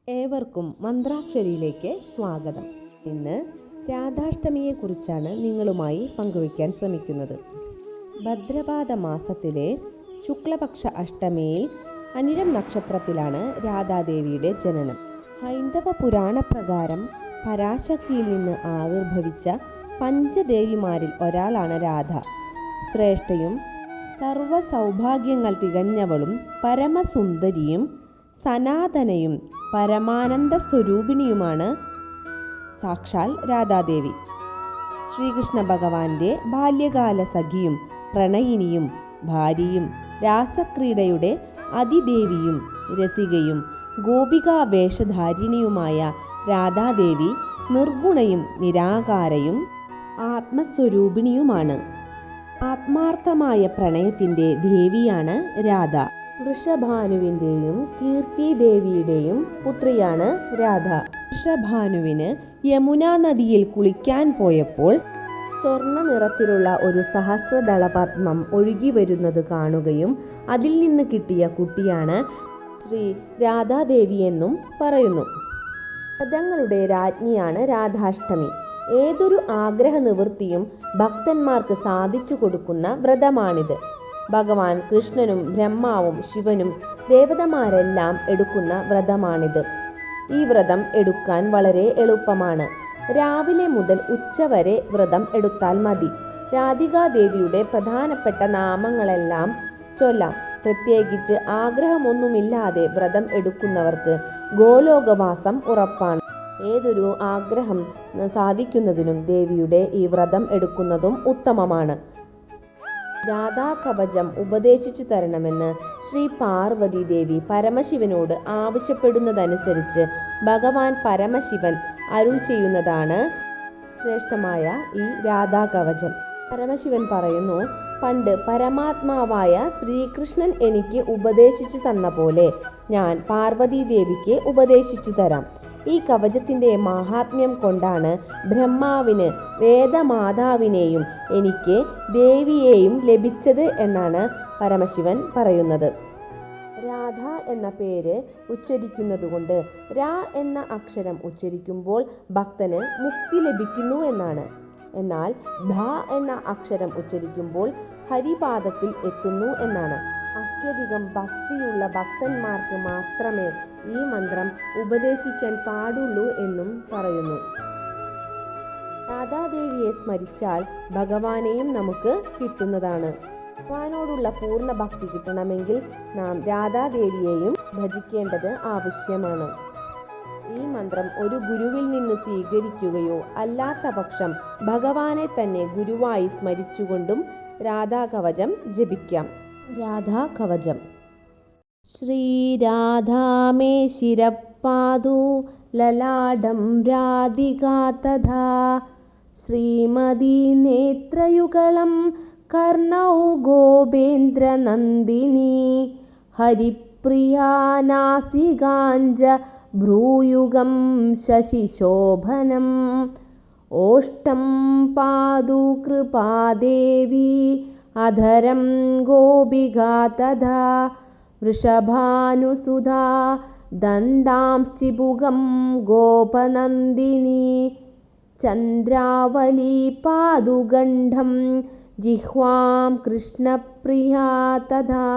ഏവർക്കും മന്ത്രാക്ഷരിയിലേക്ക് സ്വാഗതം. ഇന്ന് രാധാഷ്ടമിയെക്കുറിച്ചാണ് നിങ്ങളുമായി പങ്കുവയ്ക്കാൻ ശ്രമിക്കുന്നത്. ഭദ്രപാദ മാസത്തിലെ ശുക്ലപക്ഷ അഷ്ടമിയിൽ അനിഴം നക്ഷത്രത്തിലാണ് രാധാദേവിയുടെ ജനനം. ഹൈന്ദവ പുരാണപ്രകാരം പരാശക്തിയിൽ നിന്ന് ആവിർഭവിച്ച പഞ്ചദേവിമാരിൽ ഒരാളാണ് രാധ. ശ്രേഷ്ഠയും സർവ സൗഭാഗ്യങ്ങൾ തികഞ്ഞവളും പരമസുന്ദരിയും സനാതനയും പരമാനന്ദ സ്വരൂപിണിയുമാണ് സാക്ഷാൽ രാധാദേവി. ശ്രീകൃഷ്ണ ഭഗവാന്റെ ബാല്യകാല സഖിയും പ്രണയിനിയും ഭാര്യയും രാസക്രീഡയുടെ അതിദേവിയും രസികയും ഗോപികാ വേഷധാരിണിയുമായ രാധാദേവി നിർഗുണയും നിരാകാരയും ആത്മസ്വരൂപിണിയുമാണ്. ആത്മാർത്ഥമായ പ്രണയത്തിൻ്റെ ദേവിയാണ് രാധ. വൃഷഭാനുവിൻ്റെയും കീർത്തിദേവിയുടെയും പുത്രിയാണ് രാധ. വൃഷഭാനുവിന് യമുനാ നദിയിൽ കുളിക്കാൻ പോയപ്പോൾ സ്വർണ്ണ നിറത്തിലുള്ള ഒരു സഹസ്രദളപത്മം ഒഴുകി വരുന്നത് കാണുകയും അതിൽ നിന്ന് കിട്ടിയ കുട്ടിയാണ് ശ്രീ രാധാദേവി എന്നും പറയുന്നു. വ്രതങ്ങളുടെ രാജ്ഞിയാണ് രാധാഷ്ടമി. ഏതൊരു ആഗ്രഹ നിവൃത്തിയും ഭക്തന്മാർക്ക് സാധിച്ചു കൊടുക്കുന്ന വ്രതമാണിത്. ഭഗവാൻ കൃഷ്ണനും ബ്രഹ്മാവും ശിവനും ദേവതമാരെല്ലാം എടുക്കുന്ന വ്രതമാണിത്. ഈ വ്രതം എടുക്കാൻ വളരെ എളുപ്പമാണ്. രാവിലെ മുതൽ ഉച്ചവരെ വ്രതം എടുത്താൽ മതി. രാധികാദേവിയുടെ പ്രധാനപ്പെട്ട നാമങ്ങളെല്ലാം ചൊല്ലാം. പ്രത്യേകിച്ച് ആഗ്രഹമൊന്നുമില്ലാതെ വ്രതം എടുക്കുന്നവർക്ക് ഗോലോകവാസം ഉറപ്പാണ്. ഏതൊരു ആഗ്രഹം സാധിക്കുന്നതിനും ദേവിയുടെ ഈ വ്രതം എടുക്കുന്നതും ഉത്തമമാണ്. രാധാകവചം ഉപദേശിച്ചു തരണമെന്ന് ശ്രീ പാർവതി ദേവി പരമശിവനോട് ആവശ്യപ്പെടുന്നതനുസരിച്ച് ഭഗവാൻ പരമശിവൻ അരുൾ ചെയ്യുന്നതാണ് ശ്രേഷ്ഠമായ ഈ രാധാകവചം. പരമശിവൻ പറയുന്നു, പണ്ട് പരമാത്മാവായ ശ്രീകൃഷ്ണൻ എനിക്ക് ഉപദേശിച്ചു തന്ന പോലെ ഞാൻ പാർവതി ദേവിക്ക് ഉപദേശിച്ചു തരാം. ഈ കവചത്തിൻ്റെ മാഹാത്മ്യം കൊണ്ടാണ് ബ്രഹ്മാവിന് വേദമാതാവിനെയും എനിക്ക് ദേവിയെയും ലഭിച്ചത് എന്നാണ് പരമശിവൻ പറയുന്നത്. രാധ എന്ന പേര് ഉച്ചരിക്കുന്നതുകൊണ്ട് രാ എന്ന അക്ഷരം ഉച്ചരിക്കുമ്പോൾ ഭക്തന് മുക്തി ലഭിക്കുന്നു എന്നാണ്. എന്നാൽ ധ എന്ന അക്ഷരം ഉച്ചരിക്കുമ്പോൾ ഹരിപാദത്തിൽ എത്തുന്നു എന്നാണ്. അത്യധികം ഭക്തിയുള്ള ഭക്തന്മാർക്ക് മാത്രമേ ഈ മന്ത്രം ഉപദേശിക്കാൻ പാടുള്ളൂ എന്നും പറയുന്നു. രാധാദേവിയെ സ്മരിച്ചാൽ ഭഗവാനെയും നമുക്ക് കിട്ടുന്നതാണ്. ഭഗവാനോടുള്ള പൂർണ്ണ ഭക്തി കിട്ടണമെങ്കിൽ നാം രാധാദേവിയെയും ഭജിക്കേണ്ടത് ആവശ്യമാണ്. ഈ മന്ത്രം ഒരു ഗുരുവിൽ നിന്ന് സ്വീകരിക്കുകയോ അല്ലാത്ത പക്ഷം ഭഗവാനെ തന്നെ ഗുരുവായി സ്മരിച്ചുകൊണ്ടും രാധാകവചം ജപിക്കാം. രാധാകവചം. ശ്രീരാധാ മേ ശിരപ്പാദു ലലാടം രാധികാ തഥാ ശ്രീമതി നേത്രയുഗളം കർണൗ ഗോപേന്ദ്ര നന്ദിനി ഹരിപ്രിയാ നാസികാഞ്ജ ഭ്രൂയുഗം ശശിശോഭനം ഓഷ്ടം പാദു കൃപാദേവി അധരം ഗോപികാ തഥാ വൃഷഭാനുസുധാ ദന്താംശ്ചിബുഗം ഗോപനന്ദിനി ചന്ദ്രാവലി പാദുഗണ്ഡം ജിഹ്വാം കൃഷ്ണപ്രിയാ തഥാ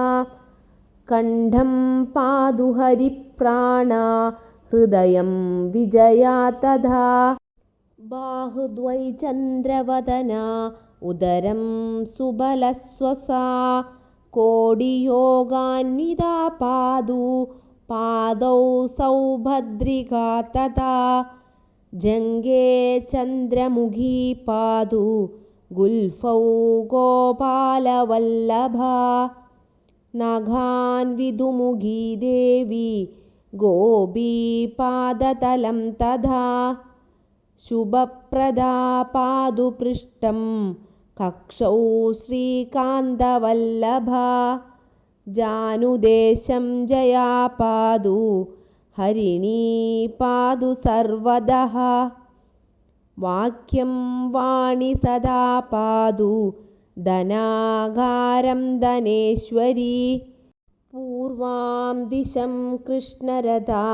കണ്ഠം പാദു ഹരിപ്രാണ ഹൃദയം വിജയാ തഥാ ബാഹുദ്വൈ ചന്ദ്രവദനാ ഉദരം സുബലസ്വസാ കോടിയോഗാന്വിതാ പാദു പാദൗ സൗഭദ്രികാ തഥാ ജംഘേ ചന്ദ്രമുഖീ പാദു ഗുൽഫൗ ഗോപാലവല്ലഭാ നഖാൻവിദുമുഖീ ദേവി ഗോപീപാദതലം തഥാ ശുഭപ്രദാ പാദു പൃഷ്ഠം കക്ഷൗ ശ്രീകാന്തവല്ലഭാ ജാനുദേശം ജയാ പാദു ഹരിണീ പാദു സർവദഃ വാക്യം വാണി സദാ പാദു ധനാകാരം ധനേശ്വരി പൂർവാം ദിശം കൃഷ്ണരഥാ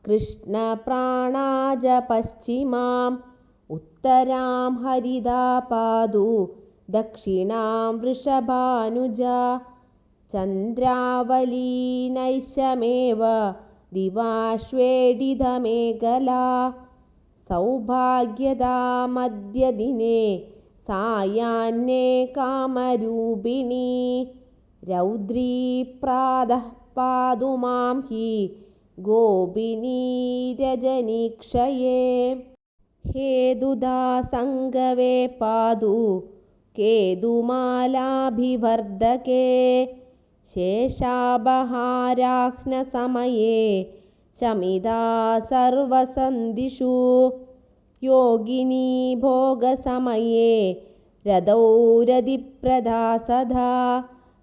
കൃഷ്ണപ്രാണാജ പശ്ചിമാം ഉത്തരാം ഹരിതാ പാതു ദക്ഷിണാം വൃഷഭാനുജ ചന്ദ്രാവലീനൈശമേവ ദിവാശ്വേഡിതമേഖലാ സൗഭാഗ്യദാ മധ്യദിനെ സായാഹ്നേ കാമരൂപിണീ രൗദ്രീ പ്രാതഃ പാതു മാം ഹി ഗോപിനീ രജനീക്ഷയേ ഹേതുദാ സംഗവേ പാതു കേതുമാലാഭിവർദ്ധകേ ശേഷാപഹാരാഹ്നസമയേ ശമിതാ സർവസന്ധിഷു യോഗിനീ ഭോഗസമയേ രഥൗരതിപ്രദാ സദാ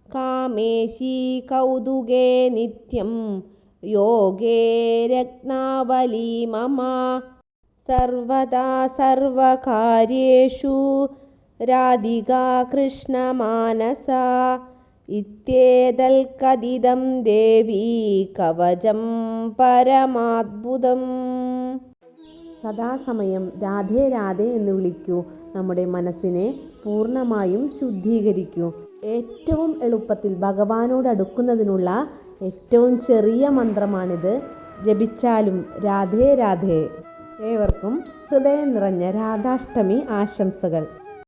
കാമേശീ കൗതുകേ നിത്യം യോഗേ രത്നാവലീ മമ സർവദാ സർവകാര്യേഷു രാധികാ കൃഷ്ണമാനസാ ഇത്യേതൽക്കഥിതം ദേവീ കവചം പരമാദ്ഭുതം. സദാസമയം രാധേ രാധേ എന്ന് വിളിക്കൂ. നമ്മുടെ മനസ്സിനെ പൂർണ്ണമായും ശുദ്ധീകരിക്കൂ. ഏറ്റവും എളുപ്പത്തിൽ ഭഗവാനോട് അടുക്കുന്നതിനുള്ള ഏറ്റവും ചെറിയ മന്ത്രമാണിത്. ജപിച്ചാലും രാധേ രാധേ. ഏവർക്കും ഹൃദയം നിറഞ്ഞ രാധാഷ്ടമി ആശംസകൾ.